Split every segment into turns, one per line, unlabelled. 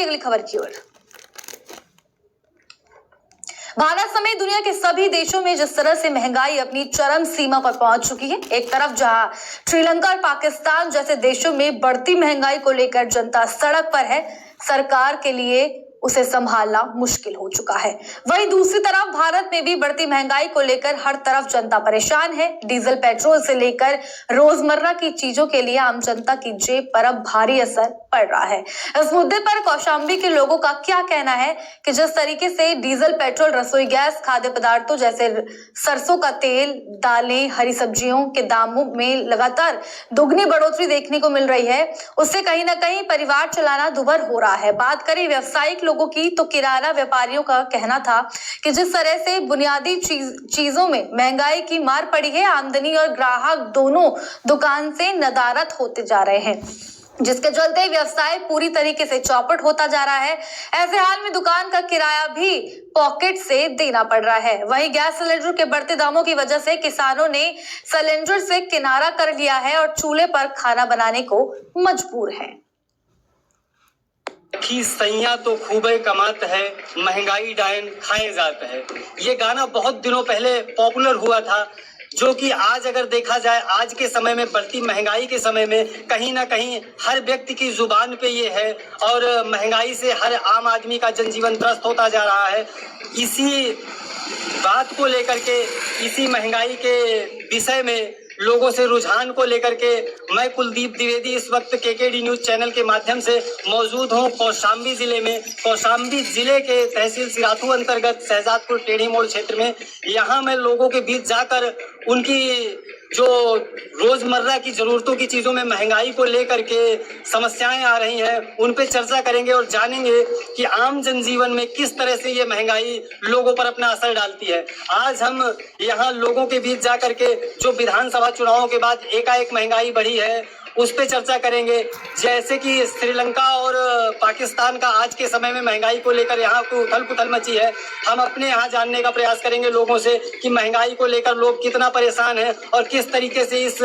अगली खबर की ओर। भारत समेत दुनिया के सभी देशों में जिस तरह से महंगाई अपनी चरम सीमा पर पहुंच चुकी है, एक तरफ जहां श्रीलंका और पाकिस्तान जैसे देशों में बढ़ती महंगाई को लेकर जनता सड़क पर है, सरकार के लिए उसे संभालना मुश्किल हो चुका है। वहीं दूसरी तरफ भारत में भी बढ़ती महंगाई को लेकर हर तरफ जनता परेशान है। डीजल पेट्रोल से लेकर रोजमर्रा की चीजों के लिए आम जनता की जेब पर अब भारी असर पड़ रहा है। इस मुद्दे पर कौशाम्बी के लोगों का क्या कहना है कि जिस तरीके से डीजल पेट्रोल, रसोई गैस, खाद्य पदार्थों जैसे सरसों का तेल, दालें, हरी सब्जियों के दामों में लगातार दुगनी बढ़ोतरी देखने को मिल रही है, उससे कहीं ना कहीं परिवार चलाना दुभर हो रहा है। बात करें व्यावसायिक लोगों की तो किराना व्यापारियों का कहना था कि जिस तरह से बुनियादी चीजों में महंगाई की मार पड़ी है, आमदनी और ग्राहक दोनों दुकान से नदारद होते जा रहे हैं, जिसके चलते व्यवसाय पूरी तरीके से चौपट होता जा रहा है। ऐसे हाल में दुकान का किराया भी पॉकेट से देना पड़ रहा है। वहीं गैस सिलेंडर के बढ़ते दामों की वजह से किसानों ने सिलेंडर से किनारा कर लिया है और चूल्हे पर खाना बनाने को मजबूर है।
की सैया तो खूबे कमात है, महंगाई डायन खाए जात है। ये गाना बहुत दिनों पहले पॉपुलर हुआ था, जो कि आज अगर देखा जाए, आज के समय में बढ़ती महंगाई के समय में कहीं ना कहीं हर व्यक्ति की जुबान पे ये है और महंगाई से हर आम आदमी का जनजीवन त्रस्त होता जा रहा है। इसी बात को लेकर के, इसी महंगाई के विषय में लोगों से रुझान को लेकर के मैं कुलदीप द्विवेदी इस वक्त केकेडी न्यूज चैनल के माध्यम से मौजूद हूं कौशाम्बी जिले में। कौशाम्बी जिले के तहसील सिराथू अंतर्गत शहजादपुर टेढ़ी मोड़ क्षेत्र में। यहां मैं लोगों के बीच जाकर उनकी जो रोजमर्रा की जरूरतों की चीजों में महंगाई को लेकर के समस्याएं आ रही हैं, उन पे चर्चा करेंगे और जानेंगे कि आम जनजीवन में किस तरह से ये महंगाई लोगों पर अपना असर डालती है। आज हम यहाँ लोगों के बीच जाकर के जो विधानसभा चुनावों के बाद एकाएक महंगाई बढ़ी है उस पे चर्चा करेंगे। जैसे कि श्रीलंका और पाकिस्तान का आज के समय में महंगाई को लेकर यहाँ को उथल पुथल मची है, हम अपने यहाँ जानने का प्रयास करेंगे लोगों से कि महंगाई को लेकर लोग कितना परेशान हैं और किस तरीके से इस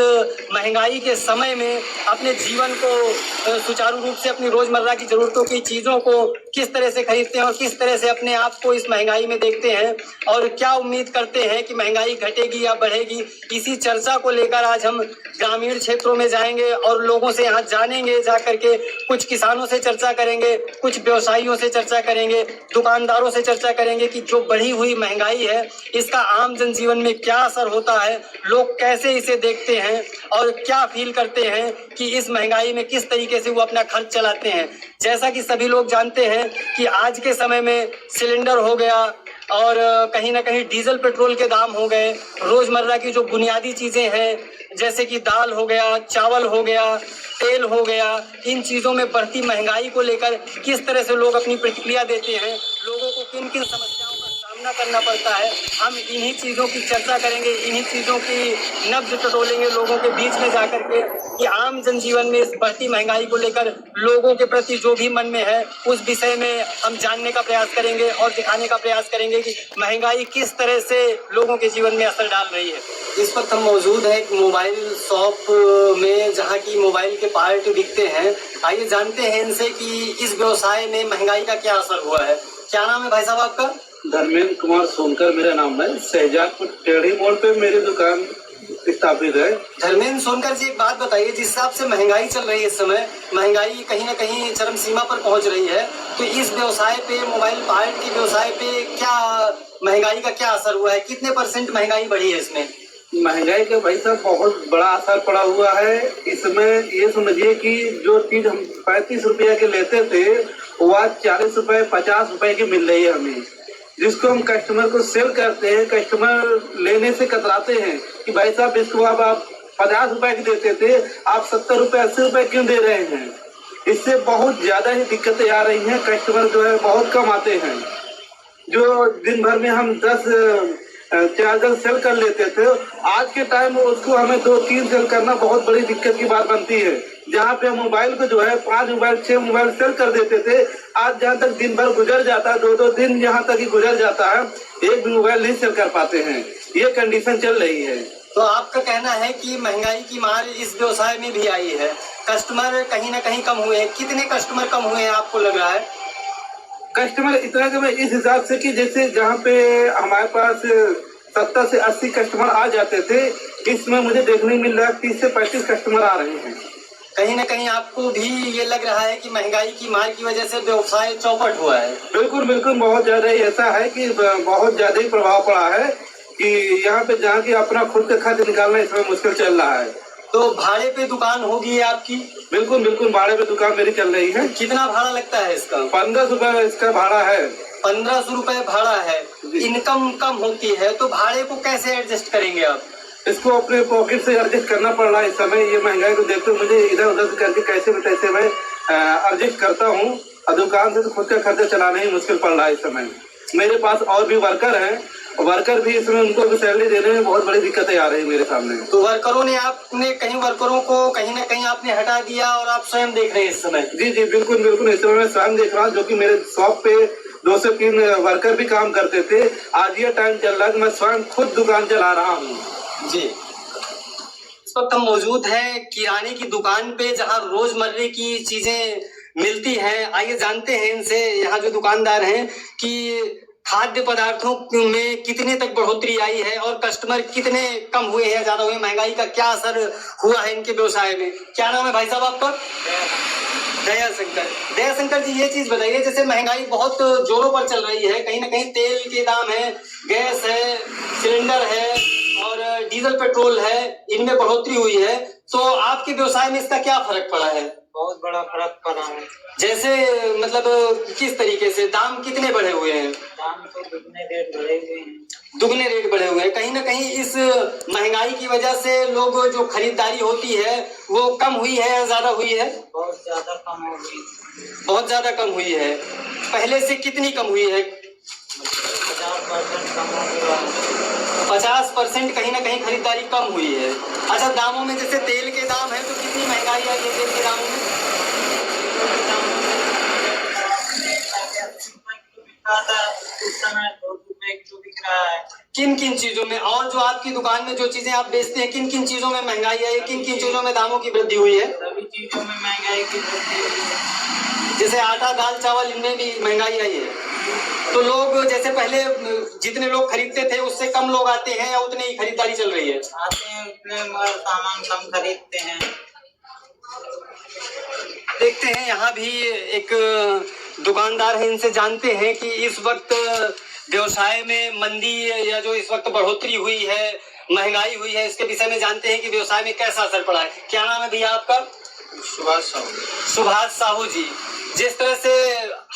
महंगाई के समय में अपने जीवन को सुचारू रूप से, अपनी रोजमर्रा की जरूरतों की चीजों को किस तरह से खरीदते हैं और किस तरह से अपने आप को इस महंगाई में देखते हैं और क्या उम्मीद करते हैं कि महंगाई घटेगी या बढ़ेगी। इसी चर्चा को लेकर आज हम ग्रामीण क्षेत्रों में जाएंगे और लोगों से यहाँ जानेंगे, जाकर के कुछ किसानों से चर्चा करेंगे, कुछ व्यवसायियों से चर्चा करेंगे, दुकानदारों से चर्चा करेंगे कि जो बढ़ी हुई महंगाई है इसका आम जनजीवन में क्या असर होता है, लोग कैसे इसे देखते हैं और क्या फील करते हैं कि इस महंगाई में किस तरीके से वो अपना खर्च चलाते हैं। जैसा कि सभी लोग जानते हैं कि आज के समय में सिलेंडर हो गया और कहीं ना कहीं डीजल पेट्रोल के दाम हो गए, रोजमर्रा की जो बुनियादी चीजें हैं जैसे कि दाल हो गया, चावल हो गया, तेल हो गया, इन चीजों में बढ़ती महंगाई को लेकर किस तरह से लोग अपनी प्रतिक्रिया देते हैं, लोगों को किन किन समस्याओं का सामना करना पड़ता है, हम इन्हीं चीजों की चर्चा करेंगे, इन्हीं चीजों की नब्ज टटोलेंगे लोगों के बीच में जाकर के कि आम जनजीवन में इस बढ़ती महंगाई को लेकर लोगों के प्रति जो भी मन में है उस विषय में हम जानने का प्रयास करेंगे और दिखाने का प्रयास करेंगे कि महंगाई किस तरह से लोगों के जीवन में असर डाल रही है। इस वक्त हम मौजूद हैं एक मोबाइल शॉप में जहां की मोबाइल के पार्ट बिकते हैं। आइए जानते हैं इनसे कि इस व्यवसाय में महंगाई का क्या असर हुआ है। क्या नाम है भाई साहब आपका?
धर्मेंद्र कुमार सोनकर मेरा नाम है। शहजादपुर टेढ़ी मोड़ पे मेरी दुकान स्थापित है।
धर्मेंद्र सोनकर जी, एक बात बताइए, जिस हिसाब से महंगाई चल रही है इस समय, महंगाई कहीं ना कहीं चरम सीमा पर पहुंच रही है, तो इस व्यवसाय पे, मोबाइल पार्ट के व्यवसाय पे क्या महंगाई का क्या असर हुआ है? कितने % महंगाई बढ़ी है इसमें?
महंगाई का भाई साहब बहुत बड़ा असर पड़ा हुआ है इसमें। ये समझिए कि जो चीज हम 35 रुपया के लेते थे वो आज 40 रुपए 50 रुपए की मिल रही है हमें, जिसको हम कस्टमर को सेल करते हैं। कस्टमर लेने से कतराते हैं कि भाई साहब इसको अब आप 50 रुपए की देते थे, आप 70 रुपए 80 रुपए क्यों दे रहे हैं? इससे बहुत ज्यादा ही दिक्कतें आ रही हैं। कस्टमर जो है बहुत कम आते हैं। जो दिन भर में हम 10 चार्जर सेल कर लेते थे, आज के टाइम में उसको हमें 2-3 सेल करना बहुत बड़ी दिक्कत की बात बनती है। जहाँ पे हम मोबाइल को जो है 5 मोबाइल 6 मोबाइल सेल कर देते थे, आज जहाँ तक दिन भर गुजर जाता है, 2-2 दिन यहाँ तक ही गुजर जाता है, एक भी मोबाइल नहीं सेल कर पाते हैं। ये कंडीशन चल रही है।
तो आपका कहना है कि महंगाई की मार इस व्यवसाय में भी आई है, कस्टमर कहीं ना कहीं कम हुए हैं। कितने कस्टमर कम हुए हैं आपको लग रहा है?
कस्टमर इतना कि मैं इस हिसाब से कि जैसे जहाँ पे हमारे पास 70 से 80 कस्टमर आ जाते थे, इसमें मुझे देखने मिल रहा है 30 से 35 कस्टमर आ रहे हैं।
कहीं ना कहीं आपको भी ये लग रहा है कि महंगाई की मार की वजह से व्यवसाय चौपट हुआ है?
बिल्कुल बिल्कुल, बहुत ज्यादा ही ऐसा है कि बहुत ज्यादा ही प्रभाव पड़ा है कि यहाँ पे जहाँ की अपना खुद का खर्च निकालना इसमें मुश्किल चल रहा है।
तो भाड़े पे दुकान होगी आपकी?
बिल्कुल बिल्कुल, भाड़े पे दुकान मेरी चल रही है।
कितना भाड़ा लगता है इसका?
1500 रुपए इसका भाड़ा है।
1500 रुपए भाड़ा है। इनकम कम होती है तो भाड़े को कैसे एडजस्ट करेंगे आप?
इसको अपने पॉकेट से एडजस्ट करना पड़ रहा है इस समय। ये महंगाई को देखते हुए मुझे इधर उधर से करके कैसे भी तैसे मैं एडजस्ट करता हूँ, और दुकान से तो खुद का खर्चा चलाना ही मुश्किल पड़ रहा है इस समय। मेरे पास और भी वर्कर हैं, वर्कर भी इसमें उनको भी सैलरी देने में बहुत बड़ी दिक्कतें आ रही है मेरे सामने।
तो वर्करों ने आपने कहीं वर्करों को कहीं ना कहीं आपने हटा दिया और आप स्वयं देख रहे हैं इस समय?
जी जी बिल्कुल बिल्कुल, इस समय मैं स्वयं देख रहा हूँ, जो कि मेरे शॉप पे 2 से 3 वर्कर भी काम करते थे। आज ये टाइम चल रहा है कि मैं स्वयं खुद दुकान चला रहा हूँ।
जी, इस वक्त हम मौजूद हैं किराने की दुकान पे जहां रोजमर्रे की चीजें मिलती हैं। आइए जानते हैं इनसे, यहाँ जो दुकानदार हैं, कि खाद्य पदार्थों में कितने तक बढ़ोतरी आई है और कस्टमर कितने कम हुए हैं, ज्यादा हुए, महंगाई का क्या असर हुआ है इनके व्यवसाय में। क्या नाम है भाई साहब आपका? दया शंकर। दया शंकर जी, ये चीज बताइए, जैसे महंगाई बहुत जोरों पर चल रही है, कहीं ना कहीं तेल के दाम है, गैस है, सिलेंडर है और डीजल पेट्रोल है, इनमें बढ़ोतरी हुई है, तो आपके व्यवसाय में इसका क्या फर्क पड़ा है?
बहुत बड़ा फर्क पड़ा है।
जैसे मतलब किस तरीके से दाम कितने बढ़े हुए हैं?
दाम तो दुगने रेट बढ़े हुए हैं।
दुगने रेट बढ़े हुए हैं। कहीं ना कहीं इस महंगाई की वजह से लोग जो खरीदारी होती है वो कम हुई है या ज्यादा हुई है?
बहुत ज्यादा कम हो गई।
बहुत ज्यादा कम हुई है। पहले से कितनी कम हुई है?
50% कम हो गया।
50% कहीं ना कहीं खरीदारी कम हुई है। अच्छा, दामों में जैसे तेल के दाम है तो कितनी महंगाई आई है तेल के दामों में?
उस समय 2 रुपए किलो बिक रहा है।
किन किन चीजों में, और जो आपकी दुकान में जो चीजें आप बेचते हैं, किन किन चीजों में महंगाई आई है, किन किन चीजों में दामों की वृद्धि हुई है?
सभी चीजों में महंगाई की वृद्धि हुई है।
जैसे आटा, दाल, चावल, इनमें भी महंगाई आई है। तो लोग जैसे पहले जितने लोग खरीदते थे उससे कम लोग आते हैं या उतनी ही खरीदारी चल रही है?
आते हैं उतने, मगर सामान कम खरीदते हैं।
देखते हैं यहाँ भी एक दुकानदार है, इनसे जानते हैं कि इस वक्त व्यवसाय में मंदी या जो इस वक्त बढ़ोतरी हुई है, महंगाई हुई है, इसके विषय में जानते हैं कि व्यवसाय में कैसा असर पड़ा है। क्या नाम है भैया आपका?
सुभाष साहू।
सुभाष साहू जी, जिस तरह से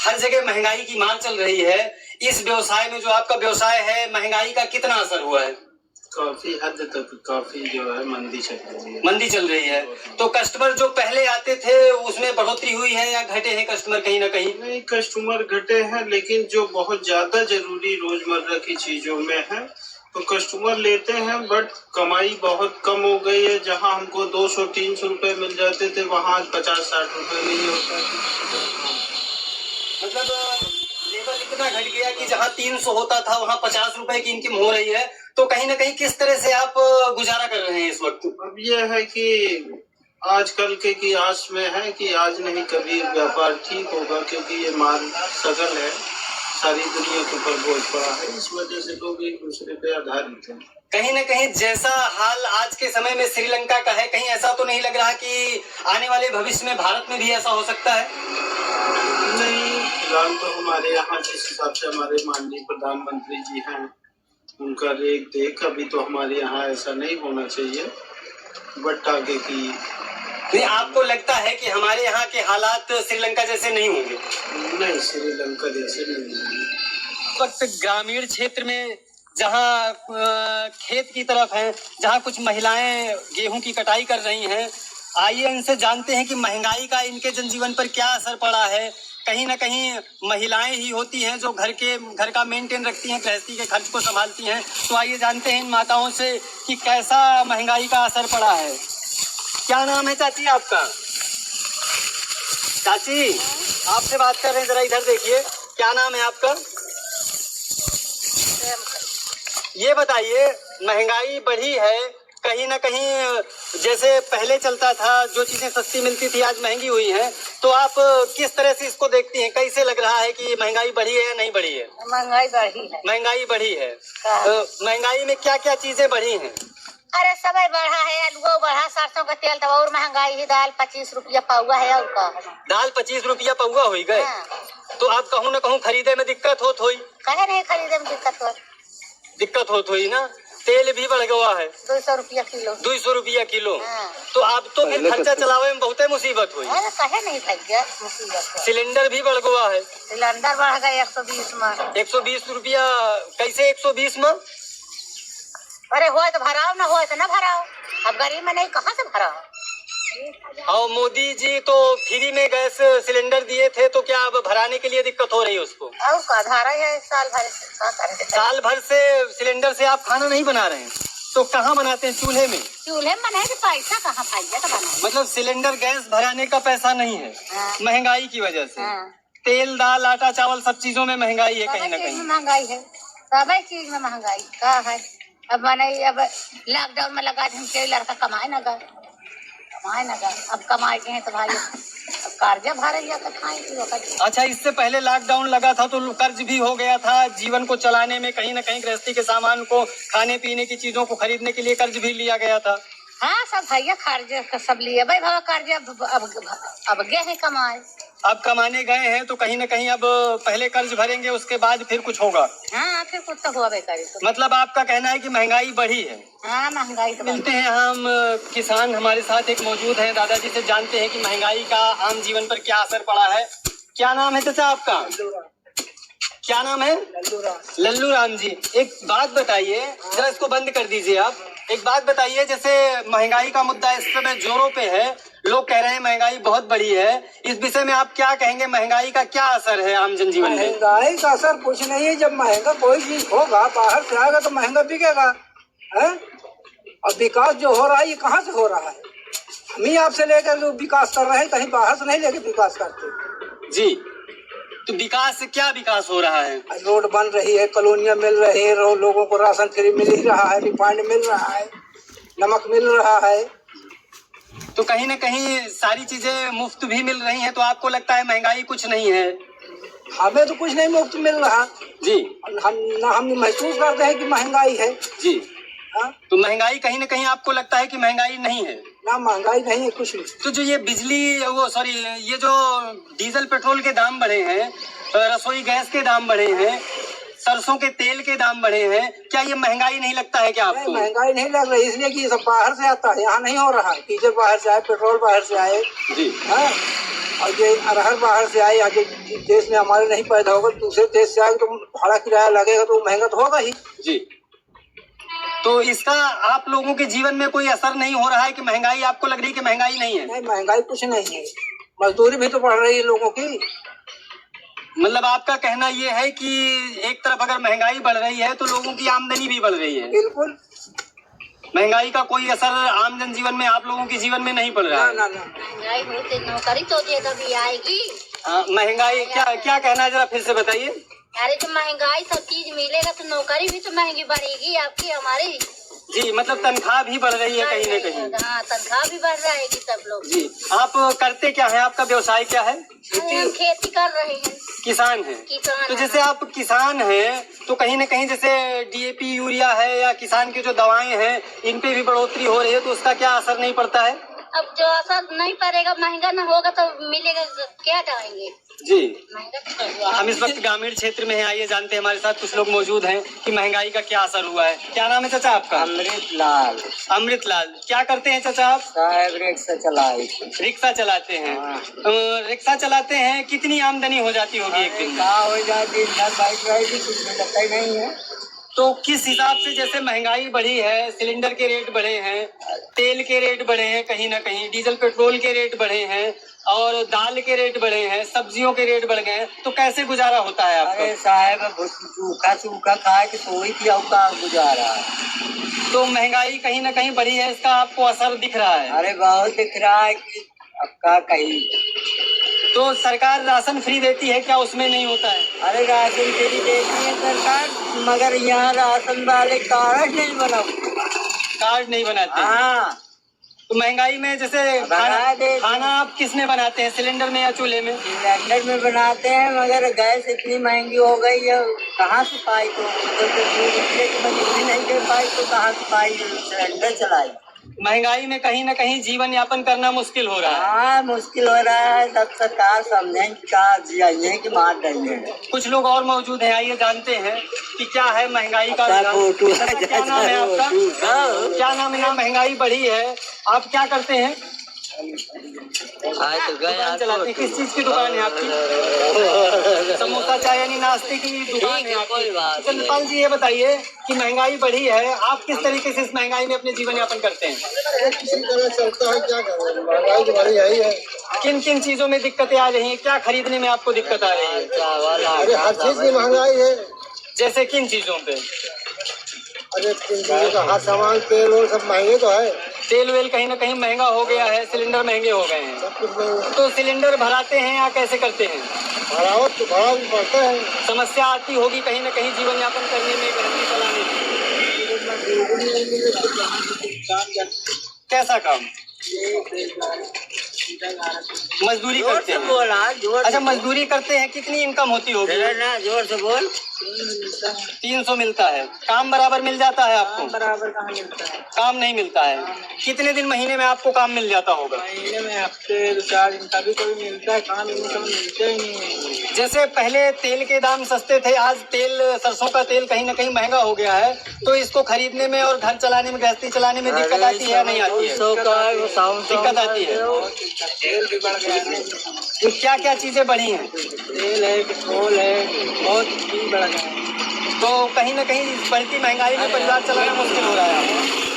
हर जगह महंगाई की मार चल रही है, इस व्यवसाय में जो आपका व्यवसाय है, महंगाई का कितना असर हुआ है?
काफी हद तक काफी जो है मंदी चल रही है।
मंदी चल रही है। तो कस्टमर जो पहले आते थे उसमें बढ़ोतरी हुई है या घटे हैं कस्टमर कहीं ना कहीं?
नहीं, कस्टमर घटे हैं, लेकिन जो बहुत ज्यादा जरूरी रोजमर्रा की चीजों में है तो कस्टमर लेते हैं, बट कमाई बहुत कम हो गई है। जहां हमको 200-300 रुपए मिल जाते थे, वहां 50-60 रुपए नहीं होता।
मतलब लेवल इतना घट गया कि जहाँ 300 होता था वहाँ 50 रुपए की इनकम हो रही है। तो कहीं ना कहीं किस तरह से आप गुजारा कर रहे हैं इस वक्त?
अब यह है कि आजकल के की आस में है कि आज नहीं कभी व्यापार ठीक होगा, क्योंकि ये माल सगल है, सारी दुनिया के ऊपर बोझ पड़ा है। इस वजह से लोग एक दूसरे पे आधारित हैं।
कहीं ना कहीं जैसा हाल आज के समय में श्रीलंका का है, कहीं ऐसा तो नहीं लग रहा कि आने वाले भविष्य में भारत में भी ऐसा हो सकता है?
नहीं, फिलहाल तो हमारे यहाँ जिस हिसाब से हमारे माननीय प्रधानमंत्री जी हैं, उनका रेख देख अभी तो हमारे यहाँ ऐसा नहीं होना चाहिए, बट आगे की
नहीं, आपको लगता है कि हमारे यहाँ के हालात श्रीलंका जैसे नहीं होंगे?
नहीं, श्रीलंका जैसे नहीं।
वक्त ग्रामीण क्षेत्र में जहाँ खेत की तरफ है, जहाँ कुछ महिलाएं गेहूं की कटाई कर रही हैं, आइए इनसे जानते हैं कि महंगाई का इनके जनजीवन पर क्या असर पड़ा है। कहीं ना कहीं महिलाएं ही होती हैं जो घर का मेंटेन रखती हैं, गृहस्थी के खर्च को संभालती हैं। तो आइए जानते हैं इन माताओं से कि कैसा महंगाई का असर पड़ा है। क्या नाम है चाची आपका? चाची, आपसे बात कर रहे हैं, जरा इधर देखिए। क्या नाम है आपका? ये बताइए, महंगाई बढ़ी है, कहीं ना कहीं जैसे पहले चलता था, जो चीजें सस्ती मिलती थी आज महंगी हुई है, तो आप किस तरह से इसको देखती हैं? कैसे लग रहा है कि महंगाई बढ़ी है या नहीं बढ़ी है?
महंगाई बढ़ी है।
महंगाई बढ़ी है।
हाँ।
महंगाई में क्या क्या चीजें बढ़ी हैं?
अरे सब बढ़ा है, आलू बढ़ा, सरसों का तेल तो और महंगाई है, दाल 25 रुपया पौवा है और का
दाल 25 रुपया पौवा हो गए।
हाँ।
तो आप कहूँ न कहूँ खरीदे में दिक्कत होत हुई?
कहे नहीं खरीदे में
दिक्कत होत हुई ना। तेल भी बढ़ गया है
200 रुपया किलो।
200 रुपया किलो।
हाँ।
तो अब तो फिर खर्चा चलावे में बहुत मुसीबत हुई।
अरे कहे नहीं भैया मुसीबत है।
सिलेंडर भी बढ़ गया है।
सिलेंडर बढ़ गया 120 में।
120 रुपया। कैसे 120 में?
अरे हो तो भराओ, ना हो तो ना भराओ। अब गरीब में नहीं, कहाँ से भराओ?
और मोदी जी तो फ्री में गैस सिलेंडर दिए थे, तो क्या अब भराने के लिए दिक्कत हो रही है उसको?
और का धारा है साल भर से।
साल भर से सिलेंडर से आप खाना नहीं बना रहे हैं, तो कहाँ बनाते हैं? चूल्हे में।
चूल्हे में बनाए तो पैसा कहाँ पाइए तो बनाए।
मतलब सिलेंडर गैस भराने का पैसा नहीं है।
हाँ।
महंगाई की वजह से।
हाँ।
तेल दाल आटा चावल सब चीजों में महंगाई है कहीं ना
सब चीज
कहीं।
में महंगाई है, सभी चीज में महंगाई का है। अब मैंने अब लॉकडाउन में लगा थे के लड़का कमाए ना गए। अब कमाए के हैं तो भाई अब कर्जा भरे गया तो खाएंगे।
अच्छा, इससे पहले लॉकडाउन लगा था तो कर्ज भी हो गया था, जीवन को चलाने में कहीं ना कहीं गृहस्थी के सामान को, खाने पीने की चीजों को खरीदने के लिए कर्ज भी लिया गया था।
हाँ सब भैया कर्ज सब लिए भाई बाबा कर्ज। अब गए हैं कमाए।
अब कमाने गए हैं तो कहीं ना कहीं अब पहले कर्ज भरेंगे, उसके बाद फिर कुछ होगा।
हाँ फिर कुछ तो हुआ बेकारी तो।
मतलब आपका कहना है कि महंगाई बढ़ी है।
हाँ महंगाई तो
मिलते हैं हम किसान हमारे साथ एक मौजूद हैं, दादाजी से जानते हैं कि महंगाई का आम जीवन पर क्या असर पड़ा है। क्या नाम है चाचा आपका? क्या नाम है? लल्लू राम जी। एक बात बताइए, जरा इसको बंद कर दीजिए आप। एक बात बताइए, जैसे महंगाई का मुद्दा इस समय जोरों पे है, लोग कह रहे हैं महंगाई बहुत बड़ी है, इस विषय में आप क्या कहेंगे? महंगाई का क्या असर है आम जनजीवन में?
महंगाई का असर कुछ नहीं है। जब महंगा कोई चीज होगा, बाहर से आएगा तो महंगा बिकेगा है। और विकास जो हो रहा है ये कहाँ से हो रहा है? हम ही आपसे लेकर जो विकास कर रहे हैं, कहीं बाहर से नहीं लेकर विकास करते
जी। तो विकास से क्या विकास हो रहा है?
रोड बन रही है, कॉलोनियां मिल रही है, लोगों को राशन फ्री मिल ही रहा है, रिफाइंड मिल रहा है, नमक मिल रहा है।
तो कहीं ना कहीं सारी चीजें मुफ्त भी मिल रही हैं, तो आपको लगता है महंगाई कुछ नहीं है?
हमें तो कुछ नहीं मुफ्त मिल रहा
जी।
हम महसूस करते हैं कि महंगाई है
जी।
हाँ?
तो महंगाई कहीं ना कहीं आपको लगता है कि महंगाई नहीं है?
ना महंगाई नहीं है कुछ नहीं।
तो जो ये ये जो डीजल पेट्रोल के दाम बढ़े हैं, रसोई गैस के दाम बढ़े हैं, सरसों के तेल के दाम बढ़े हैं, क्या ये महंगाई नहीं लगता है क्या आपको?
महंगाई नहीं लग रही, इसलिए कि ये सब बाहर से आता है, यहाँ नहीं हो रहा है। डीजल बाहर से आए, पेट्रोल बाहर से आए
जी।
हाँ? और ये अरहर बाहर से आए, आज देश में हमारे नहीं पैदा होगा, दूसरे देश से आए तो भाड़ा किराया लगेगा तो महंगा तो होगा ही
जी। तो इसका आप लोगों के जीवन में कोई असर नहीं हो रहा है कि महंगाई आपको लग रही है कि महंगाई नहीं है?
नहीं, महंगाई कुछ नहीं है। मजदूरी भी तो बढ़ रही है लोगों की।
मतलब आपका कहना ये है कि एक तरफ अगर महंगाई बढ़ रही है तो लोगों की आमदनी भी बढ़ रही है।
बिल्कुल।
महंगाई का कोई असर आम जन जीवन में, आप लोगों के जीवन में नहीं पड़ रहा है?
ना।
महंगाई होते नौकरी तो दे तभी आएगी।
महंगाई क्या कहना है, जरा फिर से बताइए।
अरे जो महंगाई सब चीज मिलेगा तो नौकरी भी तो महंगी बढ़ेगी आपकी हमारी।
जी, मतलब तनख्वाह भी बढ़ रही है कहीं ना कहीं।
हाँ तनख्वाह भी बढ़ रहेगी सब लोग।
जी। आप करते क्या है? आपका व्यवसाय क्या है?
हम खेती कर रहे हैं।
किसान है। तो जैसे आप किसान हैं तो कहीं ना कहीं जैसे डीएपी यूरिया है या किसान की जो दवाएं हैं, इन पे भी बढ़ोतरी हो रही है, तो उसका क्या असर नहीं पड़ता है?
अब जो असर नहीं पड़ेगा, महंगा ना होगा तो मिलेगा क्या डालेंगे
जी।
महंगा।
हम इस वक्त ग्रामीण क्षेत्र में हैं, आइए जानते हैं, हमारे साथ कुछ लोग मौजूद हैं कि महंगाई का क्या असर हुआ है। क्या नाम है चाचा आपका? अमृत लाल। क्या करते हैं चाचा आप?
साहब
रिक्शा चलाते हैं। रिक्शा चलाते हैं, कितनी आमदनी हो जाती होगी एक दिन में?
हो जाती कुछ लगता ही नहीं है।
तो किस हिसाब से, जैसे महंगाई बढ़ी है, सिलेंडर के रेट बढ़े हैं, तेल के रेट बढ़े हैं, कहीं ना कहीं डीजल पेट्रोल के रेट बढ़े हैं, और दाल के रेट बढ़े हैं, सब्जियों के रेट बढ़ गए हैं, तो कैसे गुजारा होता है आपका?
अरे साहब सूखा खाए कि सोई की का गुजारा।
तो महंगाई कहीं ना कहीं बढ़ी है, इसका आपको असर दिख रहा है?
अरे बहुत दिख रहा है कि अब का कहीं।
तो सरकार राशन फ्री देती है क्या? उसमें नहीं होता है?
अरे राशन फ्री देती है सरकार, मगर यहाँ राशन वाले कार्ड नहीं बनाते।
कार्ड नहीं बनाते?
हाँ।
तो महंगाई में जैसे खाना आप किस में बनाते हैं, सिलेंडर में या चूल्हे में?
सिलेंडर में बनाते हैं, मगर गैस इतनी महंगी हो गई है, कहाँ से पाई तो मजबूरी नहीं कर पाई तो कहाँ से पाई सिलेंडर चलाई।
महंगाई में कहीं ना कहीं जीवन यापन करना मुश्किल हो रहा है।
हाँ मुश्किल हो रहा है, तब सरकार समझें क्या जिये कि मार देंगे।
कुछ लोग और मौजूद हैं, आइए जानते हैं कि क्या है महंगाई का
फोटो
दादा, क्या नाम है आपका? क्या नाम है? महंगाई बढ़ी है, आप क्या करते हैं? दुकान चलाते हैं। किस चीज की दुकान है आपकी? समोसा चाय यानी नाश्ते की दुकान है आपकी। चंद्रपाल जी ये बताइए कि महंगाई बढ़ी है, आप किस तरीके से इस महंगाई में अपने जीवन यापन करते हैं?
किसी तरह चलता है, क्या करें, महंगाई तो बढ़ी यही है।
किन किन चीजों में दिक्कतें आ रही हैं, क्या खरीदने में आपको दिक्कत आ रही है?
अरे हर चीज की महंगाई है।
जैसे किन चीजों पे?
अरे किन चीजों का, हर सामान तेल और सब महंगे तो है।
तेल वेल कहीं ना कहीं महंगा हो गया है, सिलेंडर महंगे हो गए हैं।
सब कुछ महंगा।
तो सिलेंडर भराते हैं या कैसे करते हैं?
भराओ तो भरा भी पड़ता है।
समस्या आती होगी कहीं ना कहीं जीवन यापन करने में, घर चलाने में। कैसा काम? मजदूरी करते हैं।
बोला जोर
अच्छा, मजदूरी करते हैं, कितनी इनकम होती होगी?
ना जोर से बोल।
300 मिलता है। काम बराबर मिल जाता है आपको?
बराबर कहाँ मिलता है?
काम नहीं मिलता है। कितने दिन महीने में आपको काम मिल जाता होगा?
महीने में हफ्ते 2-4 दिन कभी कभी मिलता है, काम इनकम मिलते ही नहीं है।
जैसे पहले तेल के दाम सस्ते थे, आज तेल, सरसों का तेल कहीं ना कहीं महंगा हो गया है, तो इसको खरीदने में और घर चलाने में, गृहस्थी चलाने में दिक्कत आती है या नहीं आती है? दिक्कत आती है।
तेल भी बढ़ गया है,
तो क्या क्या चीजें बढ़ी हैं?
तेल है, पेट्रोल है, बहुत चीज बढ़ गया है।
तो कहीं ना कहीं बढ़ती महंगाई में परिवार चलाना मुश्किल हो रहा है।